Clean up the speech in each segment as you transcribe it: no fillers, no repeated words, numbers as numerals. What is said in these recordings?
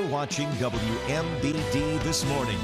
watching WMBD This Morning.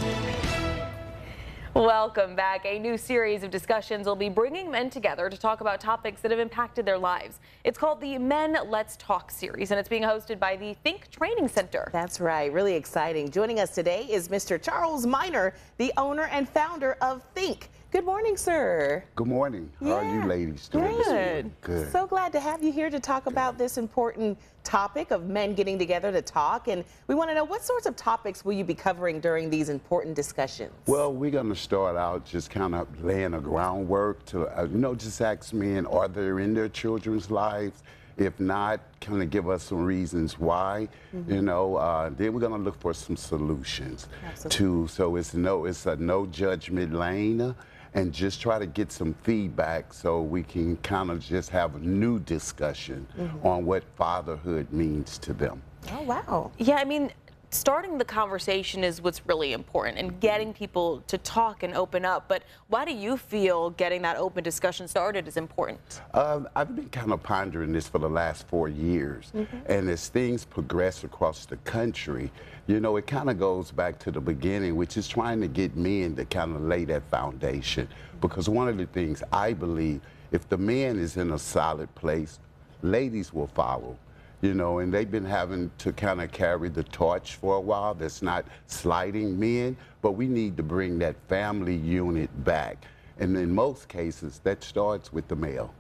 Welcome back. A new series of discussions will be bringing men together to talk about topics that have impacted their lives. It's called the Men Let's Talk series, and it's being hosted by the Think Training Center. That's right. Really exciting. Joining us today is Mr. Charles Miner, the owner and founder of Think. Good morning, sir. Good morning. How are you ladies doing? Good. Good. So glad to have you here to talk about this important topic of men getting together to talk. And we want to know, what sorts of topics will you be covering during these important discussions? Well, we're going to start out just kind of laying a groundwork to, just ask men, are they in their children's lives? If not, kind of give us some reasons why, then we're going to look for some solutions. Absolutely. So it's a no judgment lane, and just try to get some feedback so we can kind of just have a new discussion on what fatherhood means to them. Oh, wow. Yeah, I mean, starting the conversation is what's really important, and getting people to talk and open up. But why do you feel getting that open discussion started is important? I've been kind of pondering this for the last 4 years, and as things progress across the country, it kind of goes back to the beginning, which is trying to get men to kind of lay that foundation. Because one of the things I believe, if the man is in a solid place, ladies will follow. And they've been having to kind of carry the torch for a while. That's not slighting men, but we need to bring that family unit back. And in most cases, that starts with the male.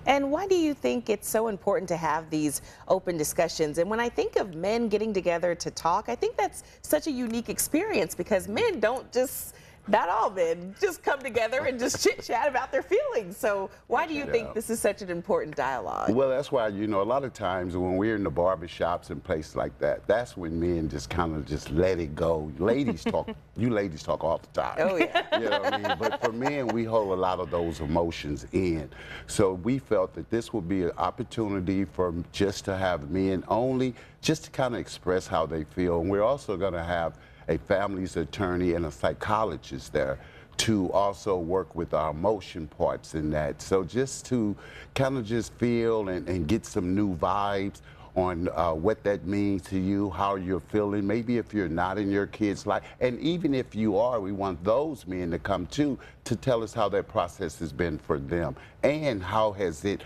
And why do you think it's so important to have these open discussions? And when I think of men getting together to talk, I think that's such a unique experience, because men don't just, not all men, just come together and just chit-chat about their feelings. So why do you think this is such an important dialogue? Well, that's why, a lot of times when we're in the barbershops and places like that, that's when men just kind of just let it go. Ladies talk, you ladies talk all the time. Oh, yeah. You know what I mean? But for men, we hold a lot of those emotions in. So we felt that this would be an opportunity for just to have men only, just to kind of express how they feel. And we're also going to have a family's attorney and a psychologist there to also work with our emotion parts in that. So just to kind of just feel and get some new vibes on what that means to you, how you're feeling, maybe if you're not in your kid's life. And even if you are, we want those men to come too, to tell us how that process has been for them and how has it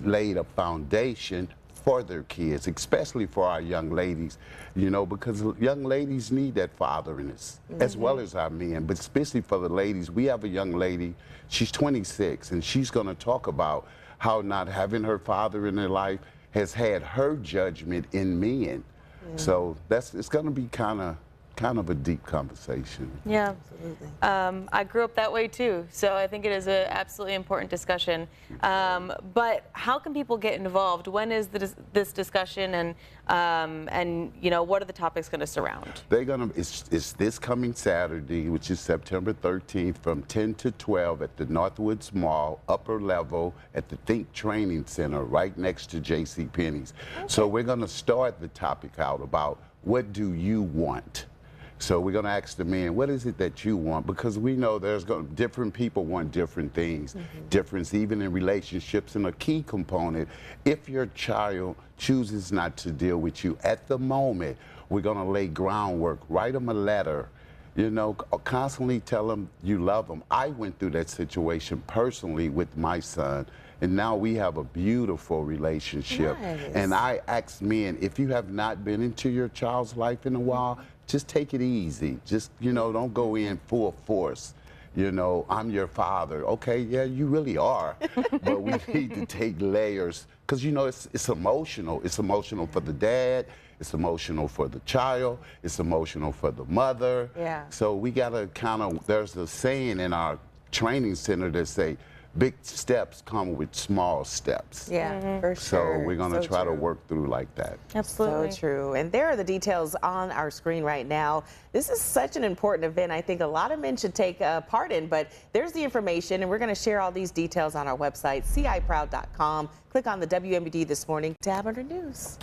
laid a foundation for their kids, especially for our young ladies, because young ladies need that fatheriness as well as our men. But especially for the ladies, we have a young lady, she's 26, and she's going to talk about how not having her father in her life has had her judgment in men. So it's going to be kind of a deep conversation. Yeah, Absolutely. I grew up that way too, so I think it is an absolutely important discussion. But how can people get involved? When is this discussion, and what are the topics going to surround? It's this coming Saturday, which is September 13th, from 10 to 12 at the Northwoods Mall, upper level, at the Think Training Center, right next to J.C.Penney's. So we're going to start the topic out about, what do you want? So we're going to ask the men, what is it that you want? Because we know different people want different things, difference even in relationships. And a key component, if your child chooses not to deal with you at the moment, we're going to lay groundwork, write them a letter, constantly tell them you love them. I went through that situation personally with my son, and now we have a beautiful relationship. Nice. And I ask men, if you have not been into your child's life in a while, just take it easy. Just, don't go in full force. I'm your father. Okay, yeah, you really are. But we need to take layers, because, it's emotional. It's emotional for the dad. It's emotional for the child. It's emotional for the mother. Yeah. So we got to there's a saying in our training center that say, big steps come with small steps. Yeah, for sure. So we're going to try to true. work through like that. Absolutely. So true. And there are the details on our screen right now. This is such an important event. I think a lot of men should take part in, but there's the information, and we're going to share all these details on our website, ciproud.com. Click on the WMBD This Morning tab under news.